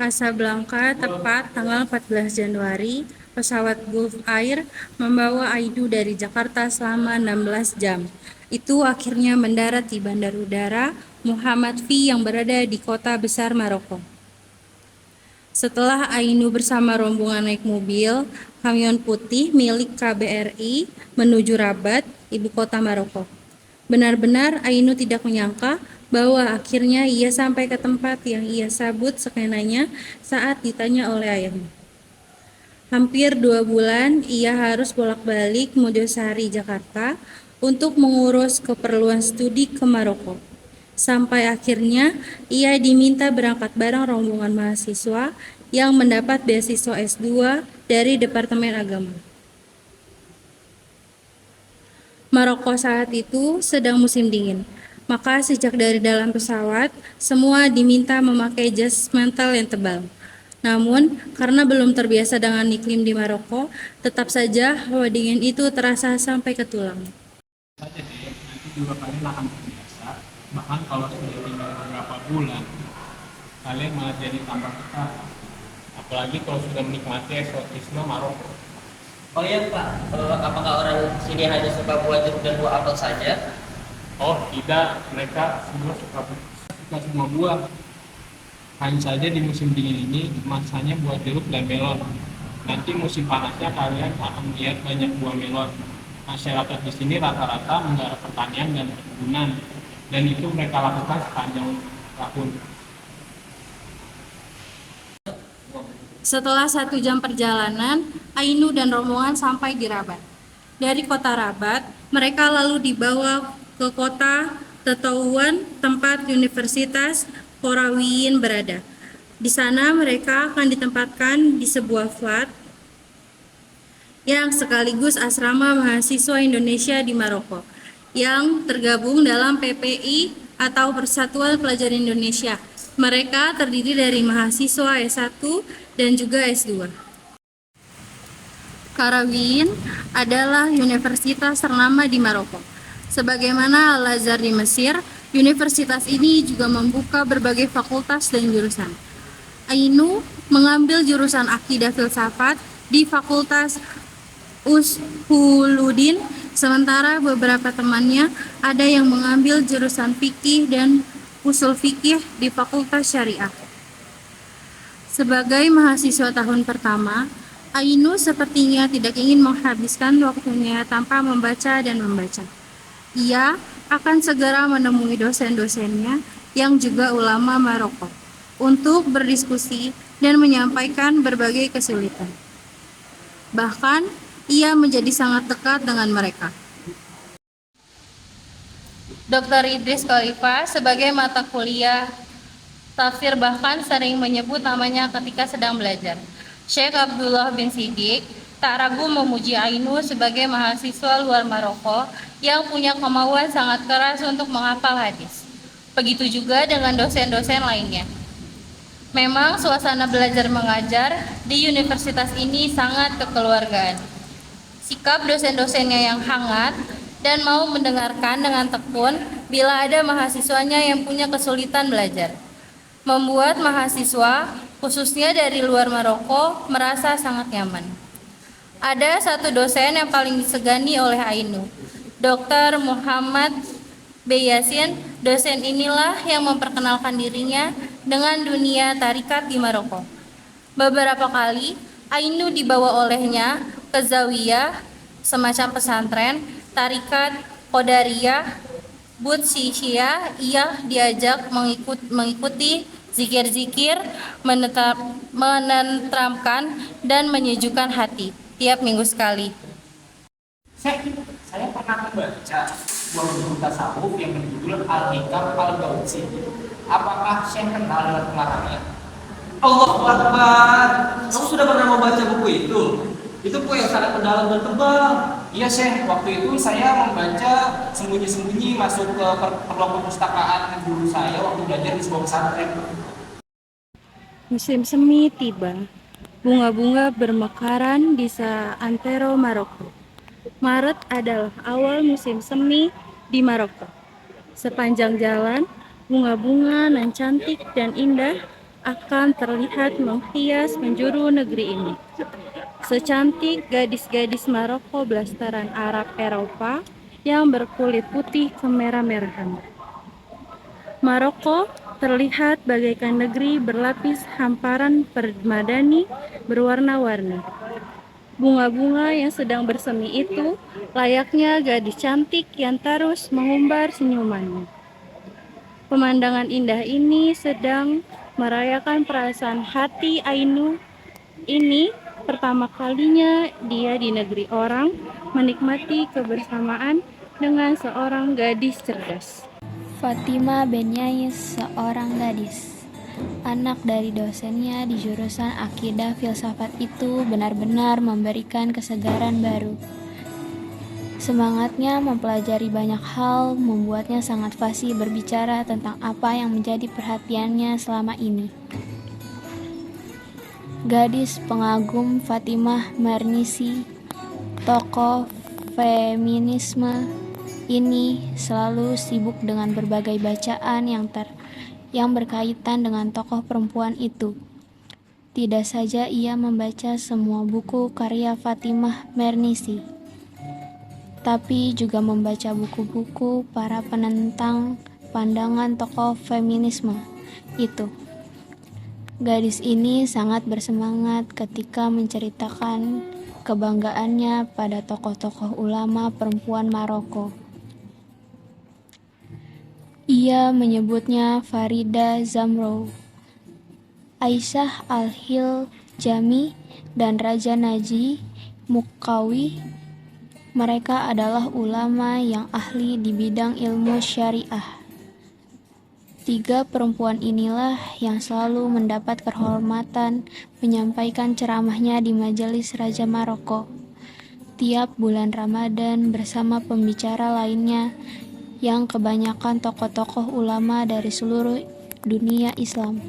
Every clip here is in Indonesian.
Casablanca tepat tanggal 14 Januari, pesawat Gulf Air membawa Ainu dari Jakarta selama 16 jam. Itu akhirnya mendarat di Bandar Udara Muhammad V yang berada di kota besar Maroko. Setelah Ainu bersama rombongan naik mobil kamyon putih milik KBRI menuju Rabat, ibu kota Maroko. Benar-benar Ainu tidak menyangka bahwa akhirnya ia sampai ke tempat yang ia sabut skenanya saat ditanya oleh ayahnya. Hampir 2 bulan ia harus bolak-balik Mojosari, Jakarta untuk mengurus keperluan studi ke Maroko. Sampai akhirnya ia diminta berangkat bareng rombongan mahasiswa yang mendapat beasiswa S2 dari Departemen Agama. Maroko saat itu sedang musim dingin, maka sejak dari dalam pesawat, semua diminta memakai jas mantel yang tebal. Namun, karena belum terbiasa dengan iklim di Maroko, tetap saja hawa dingin itu terasa sampai ke tulang. Saja deh, nanti juga kalian akan terbiasa. Bahkan kalau sudah tinggal beberapa bulan, kalian malah jadi tambah betah. Apalagi kalau sudah menikmati eksotisme Maroko. Oh iya Pak, apakah orang sini hanya suka buah jeruk dan buah apel saja? Oh tidak, mereka suka semua buah. Hanya saja di musim dingin ini masanya buah jeruk dan melon. Nanti musim panasnya kalian akan melihat banyak buah melon. Masyarakat di sini rata-rata menggarap pertanian dan perkebunan, dan itu mereka lakukan sepanjang tahun. Setelah 1 jam perjalanan, Ainu dan rombongan sampai di Rabat. Dari kota Rabat, mereka lalu dibawa ke kota Tetouan, tempat Universitas Qarawiyyin berada. Di sana mereka akan ditempatkan di sebuah flat yang sekaligus asrama mahasiswa Indonesia di Maroko, yang tergabung dalam PPI atau Persatuan Pelajar Indonesia. Mereka terdiri dari mahasiswa S1 dan juga S2. Qarawiyyin adalah universitas ternama di Maroko. Sebagaimana Al-Azhar di Mesir, universitas ini juga membuka berbagai fakultas dan jurusan. Ainu mengambil jurusan Akidah Filsafat di Fakultas Ushuluddin, sementara beberapa temannya ada yang mengambil jurusan Fikih dan Usul Fikih di Fakultas Syariah. Sebagai mahasiswa tahun pertama, Ainu sepertinya tidak ingin menghabiskan waktunya tanpa membaca dan membaca. Ia akan segera menemui dosen-dosennya yang juga ulama Maroko untuk berdiskusi dan menyampaikan berbagai kesulitan. Bahkan, ia menjadi sangat dekat dengan mereka. Dr. Idris Khalifa sebagai mata kuliah tafsir bahkan sering menyebut namanya ketika sedang belajar. Syekh Abdullah bin Siddiq tak ragu memuji Ainu sebagai mahasiswa luar Maroko yang punya kemauan sangat keras untuk menghafal hadis. Begitu juga dengan dosen-dosen lainnya. Memang suasana belajar mengajar di universitas ini sangat kekeluargaan. Sikap dosen-dosennya yang hangat dan mau mendengarkan dengan tekun bila ada mahasiswanya yang punya kesulitan belajar, membuat mahasiswa, khususnya dari luar Maroko, merasa sangat nyaman. Ada satu dosen yang paling disegani oleh Ainu, Dr. Muhammad B. Yasin. Dosen inilah yang memperkenalkan dirinya dengan dunia tarikat di Maroko. Beberapa kali, Ainu dibawa olehnya ke zawiyah, semacam pesantren, tarikat, Qadariyah, Butsisiyah. Ia diajak mengikuti zikir-zikir, menenteramkan dan menyejukkan hati tiap minggu sekali. Saya pernah membaca sebuah buku tasawuf yang berjudul Al-Hikam Al-Gausi. Apakah Syekh kenal dengan pengarangnya? Allah Akbar, kamu sudah pernah membaca buku itu? Itu buku yang sangat mendalam dan tebal. Iya Syekh, waktu itu saya membaca sembunyi-sembunyi masuk ke perpustakaan guru saya waktu belajar di sebuah pesantren. Musim semi tiba. Bunga-bunga bermekaran di seantero Maroko. Maret adalah awal musim semi di Maroko. Sepanjang jalan, bunga-bunga nan cantik dan indah akan terlihat menghias penjuru negeri ini. Secantik gadis-gadis Maroko blasteran Arab Eropa yang berkulit putih kemerah-merahan. Maroko terlihat bagaikan negeri berlapis hamparan permadani berwarna-warni. Bunga-bunga yang sedang bersemi itu layaknya gadis cantik yang terus mengumbar senyumannya. Pemandangan indah ini sedang merayakan perasaan hati Ainu ini pertama kalinya dia di negeri orang menikmati kebersamaan dengan seorang gadis cerdas. Fatima Benyais, seorang gadis, anak dari dosennya di jurusan akidah filsafat itu benar-benar memberikan kesegaran baru. Semangatnya mempelajari banyak hal membuatnya sangat fasih berbicara tentang apa yang menjadi perhatiannya selama ini. Gadis pengagum Fatimah Mernissi, tokoh feminisme ini selalu sibuk dengan berbagai bacaan yang berkaitan dengan tokoh perempuan itu. Tidak saja ia membaca semua buku karya Fatimah Mernissi, tapi juga membaca buku-buku para penentang pandangan tokoh feminisme itu. Gadis ini sangat bersemangat ketika menceritakan kebanggaannya pada tokoh-tokoh ulama perempuan Maroko. Ia menyebutnya Farida Zamrou, Aisyah Al-Hil Jami, dan Raja Naji Mukawi. Mereka adalah ulama yang ahli di bidang ilmu syariah. Tiga perempuan inilah yang selalu mendapat kehormatan menyampaikan ceramahnya di majelis Raja Maroko tiap bulan Ramadan bersama pembicara lainnya yang kebanyakan tokoh-tokoh ulama dari seluruh dunia Islam.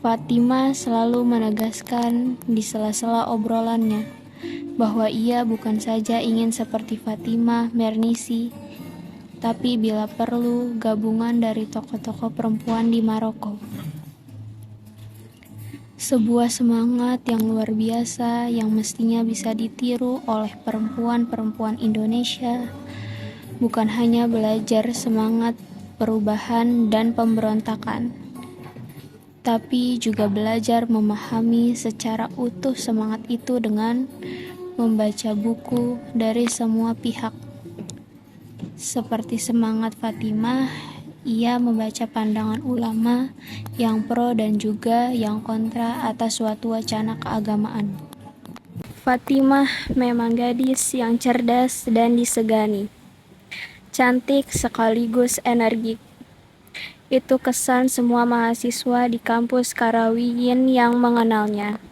Fatimah selalu menegaskan di sela-sela obrolannya bahwa ia bukan saja ingin seperti Fatimah Mernissi, tapi bila perlu gabungan dari tokoh-tokoh perempuan di Maroko. Sebuah semangat yang luar biasa yang mestinya bisa ditiru oleh perempuan-perempuan Indonesia, bukan hanya belajar semangat perubahan dan pemberontakan, tapi juga belajar memahami secara utuh semangat itu dengan membaca buku dari semua pihak. Seperti semangat Fatimah, ia membaca pandangan ulama yang pro dan juga yang kontra atas suatu wacana keagamaan. Fatimah memang gadis yang cerdas dan disegani. Cantik sekaligus energik. Itu kesan semua mahasiswa di kampus Karawiyin yang mengenalnya.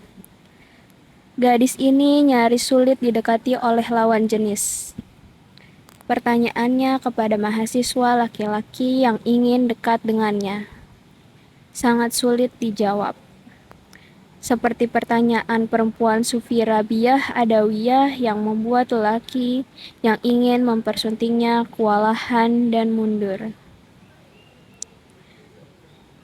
Gadis ini nyaris sulit didekati oleh lawan jenis. Pertanyaannya kepada mahasiswa laki-laki yang ingin dekat dengannya sangat sulit dijawab. Seperti pertanyaan perempuan Sufi Rabiah Adawiyah yang membuat lelaki yang ingin mempersuntingnya kewalahan dan mundur.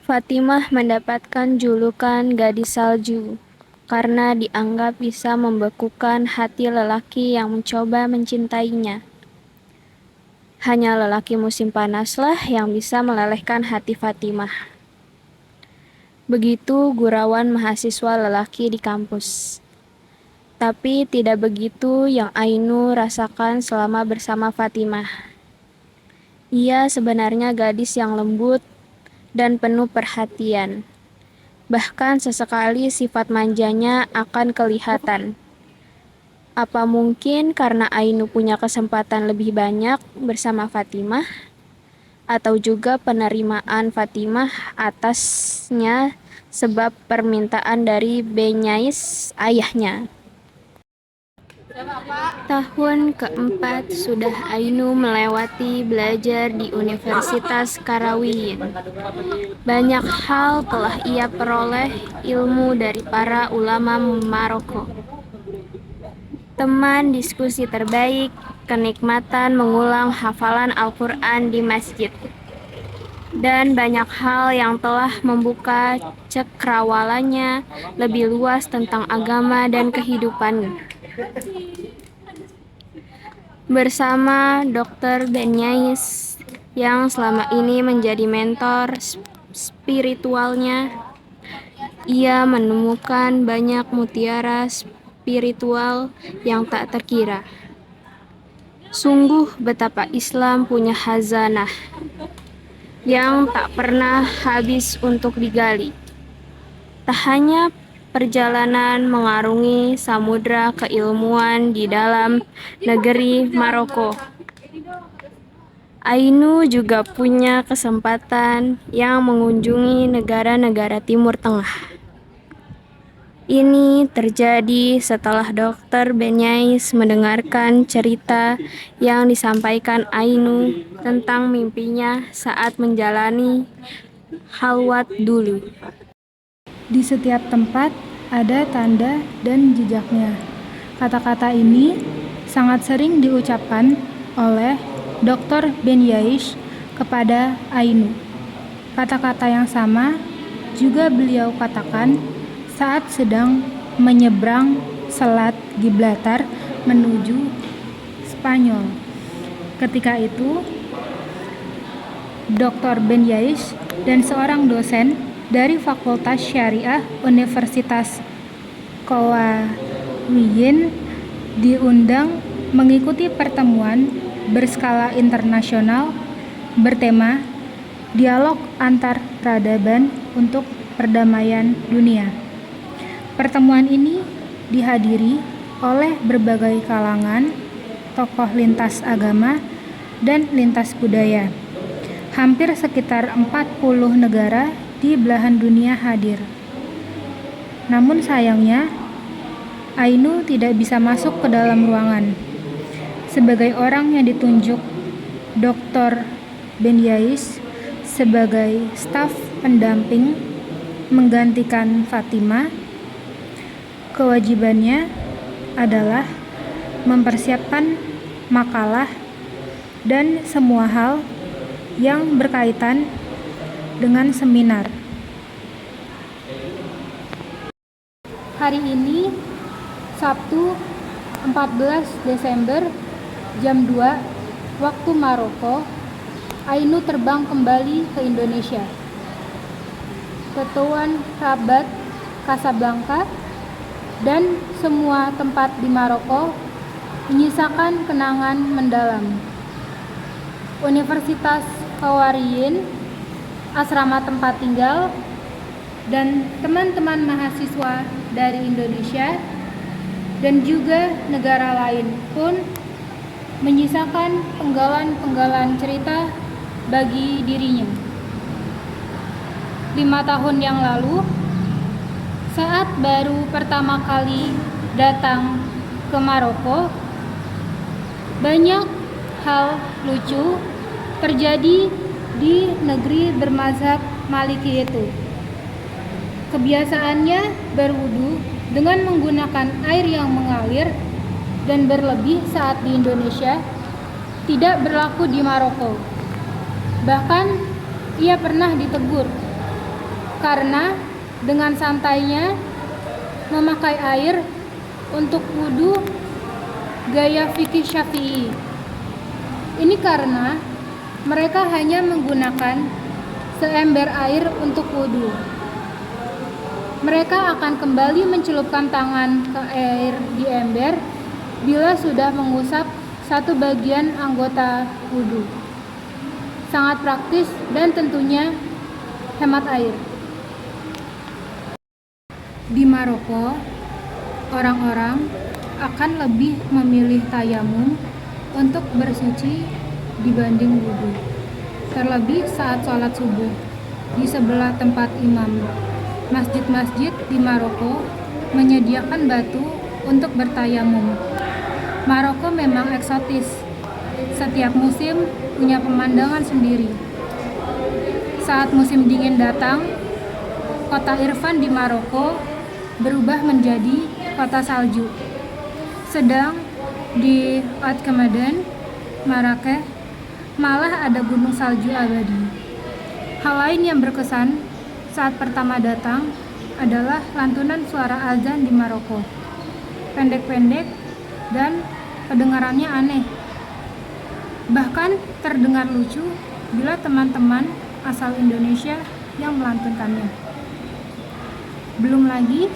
Fatimah mendapatkan julukan gadis salju karena dianggap bisa membekukan hati lelaki yang mencoba mencintainya. Hanya lelaki musim panaslah yang bisa melelehkan hati Fatimah. Begitu gurauan mahasiswa lelaki di kampus. Tapi tidak begitu yang Ainu rasakan selama bersama Fatimah. Ia sebenarnya gadis yang lembut dan penuh perhatian. Bahkan sesekali sifat manjanya akan kelihatan. Apa mungkin karena Ainu punya kesempatan lebih banyak bersama Fatimah? Atau juga penerimaan Fatimah atasnya sebab permintaan dari Benyais ayahnya? Tahun keempat sudah Ainu melewati belajar di Universitas Karawiyin. Banyak hal telah ia peroleh ilmu dari para ulama Maroko. Teman diskusi terbaik, kenikmatan mengulang hafalan Al-Quran di masjid. dan banyak hal yang telah membuka cekrawalannya lebih luas tentang agama dan kehidupan. Bersama Dr. Benyais yang selama ini menjadi mentor spiritualnya, ia menemukan banyak mutiara spiritual yang tak terkira. Sungguh betapa Islam punya khazanah yang tak pernah habis untuk digali. Tak hanya perjalanan mengarungi samudra keilmuan di dalam negeri Maroko, Ainu juga punya kesempatan yang mengunjungi negara-negara Timur Tengah. Ini terjadi setelah Dr. Benyais mendengarkan cerita yang disampaikan Ainu tentang mimpinya saat menjalani khalwat dulu. Di setiap tempat ada tanda dan jejaknya. Kata-kata ini sangat sering diucapkan oleh Dr. Benyais kepada Ainu. Kata-kata yang sama juga beliau katakan saat sedang menyeberang Selat Gibraltar menuju Spanyol. Ketika itu, Dr. Benyais dan seorang dosen dari Fakultas Syariah Universitas Qarawiyyin diundang mengikuti pertemuan berskala internasional bertema Dialog Antar Peradaban untuk Perdamaian Dunia. Pertemuan ini dihadiri oleh berbagai kalangan, tokoh lintas agama, dan lintas budaya. Hampir sekitar 40 negara di belahan dunia hadir. Namun sayangnya, Ainu tidak bisa masuk ke dalam ruangan. Sebagai orang yang ditunjuk Dr. Benyais sebagai staf pendamping menggantikan Fatima, kewajibannya adalah mempersiapkan makalah dan semua hal yang berkaitan dengan seminar. Hari ini, Sabtu 14 Desember, jam 2, waktu Maroko, Ainu terbang kembali ke Indonesia. Ke Tuan Rabat, Casablanca, dan semua tempat di Maroko menyisakan kenangan mendalam. Universitas Qarawiyyin, asrama tempat tinggal, dan teman-teman mahasiswa dari Indonesia dan juga negara lain pun menyisakan penggalan-penggalan cerita bagi dirinya. 5 tahun yang lalu, saat baru pertama kali datang ke Maroko, banyak hal lucu terjadi di negeri bermazhab Maliki itu. Kebiasaannya berwudu dengan menggunakan air yang mengalir dan berlebih saat di Indonesia tidak berlaku di Maroko. Bahkan ia pernah ditegur karena dengan santainya memakai air untuk wudu gaya fikih Syafi'i. Ini karena mereka hanya menggunakan seember air untuk wudu. Mereka akan kembali mencelupkan tangan ke air di ember bila sudah mengusap satu bagian anggota wudu. Sangat praktis dan tentunya hemat air. Di Maroko, orang-orang akan lebih memilih tayamum untuk bersuci dibanding wudu. Terlebih saat sholat subuh di sebelah tempat imam. Masjid-masjid di Maroko menyediakan batu untuk bertayamum. Maroko memang eksotis. Setiap musim punya pemandangan sendiri. Saat musim dingin datang, kota Irfan di Maroko berubah menjadi kota salju. Sedang di Oud-Kamadan, Marrakech, malah ada gunung salju abadi. Hal lain yang berkesan saat pertama datang adalah lantunan suara azan di Maroko. Pendek-pendek dan kedengarannya aneh. Bahkan terdengar lucu bila teman-teman asal Indonesia yang melantunkannya. Belum lagi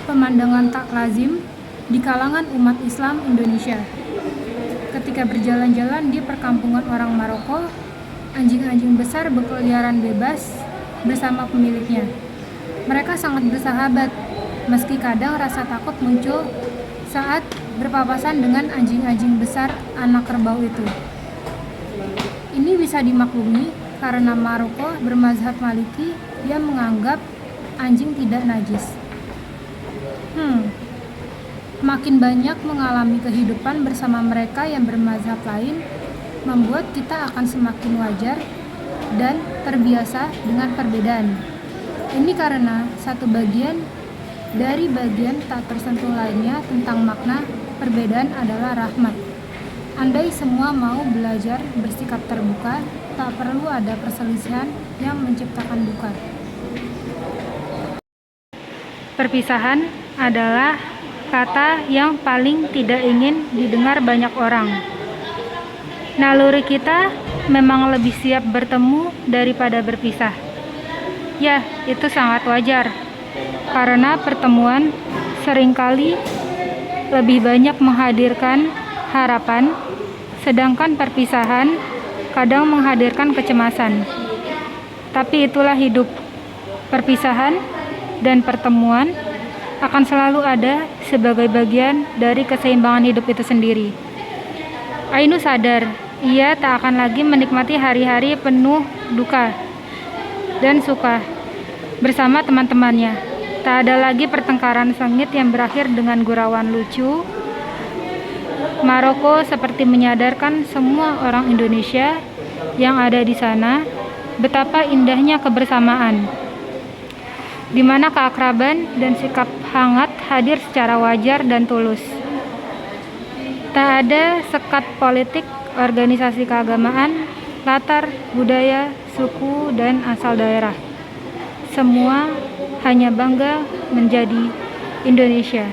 pemandangan tak lazim di kalangan umat Islam Indonesia. Ketika berjalan-jalan di perkampungan orang Maroko, anjing-anjing besar berkeliaran bebas bersama pemiliknya. Mereka sangat bersahabat, meski kadang rasa takut muncul saat berpapasan dengan anjing-anjing besar anak kerbau itu. Ini bisa dimaklumi karena Maroko bermazhab Maliki yang menganggap anjing tidak najis. Makin banyak mengalami kehidupan bersama mereka yang bermazhab lain, membuat kita akan semakin wajar dan terbiasa dengan perbedaan. Ini karena satu bagian dari bagian tak tersentuh lainnya tentang makna perbedaan adalah rahmat. Andai semua mau belajar bersikap terbuka, tak perlu ada perselisihan yang menciptakan duka. Perpisahan adalah kata yang paling tidak ingin didengar banyak orang. Naluri kita memang lebih siap bertemu daripada berpisah. Ya, itu sangat wajar, karena pertemuan seringkali lebih banyak menghadirkan harapan, sedangkan perpisahan kadang menghadirkan kecemasan. Tapi itulah hidup. Perpisahan dan pertemuan akan selalu ada sebagai bagian dari keseimbangan hidup itu sendiri. Ainu sadar, ia tak akan lagi menikmati hari-hari penuh duka dan suka bersama teman-temannya. Tak ada lagi pertengkaran sengit yang berakhir dengan gurauan lucu. Maroko seperti menyadarkan semua orang Indonesia yang ada di sana betapa indahnya kebersamaan, di mana keakraban dan sikap hangat hadir secara wajar dan tulus. Tak ada sekat politik, organisasi keagamaan, latar, budaya, suku, dan asal daerah. Semua hanya bangga menjadi Indonesia.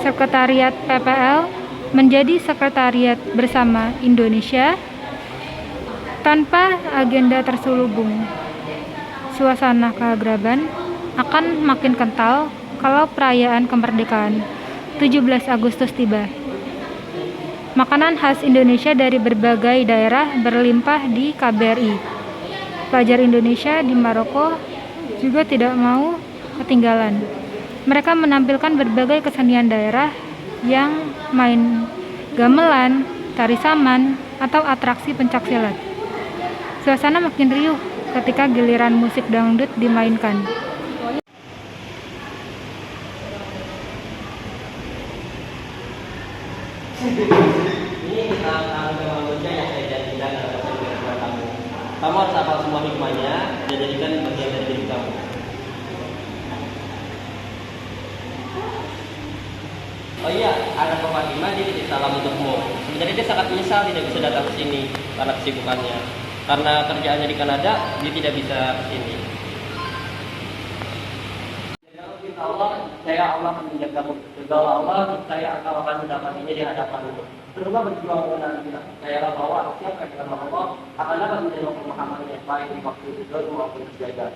Sekretariat PPL menjadi sekretariat bersama Indonesia tanpa agenda terselubung. Suasana keakraban akan makin kental kalau perayaan kemerdekaan 17 Agustus tiba. Makanan khas Indonesia dari berbagai daerah berlimpah di KBRI. Pelajar Indonesia di Maroko juga tidak mau ketinggalan. Mereka menampilkan berbagai kesenian daerah yang main gamelan, tari saman, atau atraksi pencaksilat. Suasana makin riuh ketika giliran musik dangdut dimainkan. Ini tentang manusia yang saya janjikan dalam kepada kamu. Kamu harus hafal semua hikmahnya dan jadikan bagian dari diri kamu. Oh iya, anak Fatimah dia titip salam untukmu. Sebenarnya dia sangat menyesal tidak bisa datang ke sini karena kesibukannya. Karena kerjaannya di Kanada, dia tidak bisa ke sini. Saya Allah akan menjagamu. Berdoa Allah, saya akan mendapatinya di hadapanmu. Berdoa berjuang dengan kita. Saya bahwa siapa yang dengan Allah akan dapat menjadi pemahaman yang baik di waktu tidur maupun berjaga.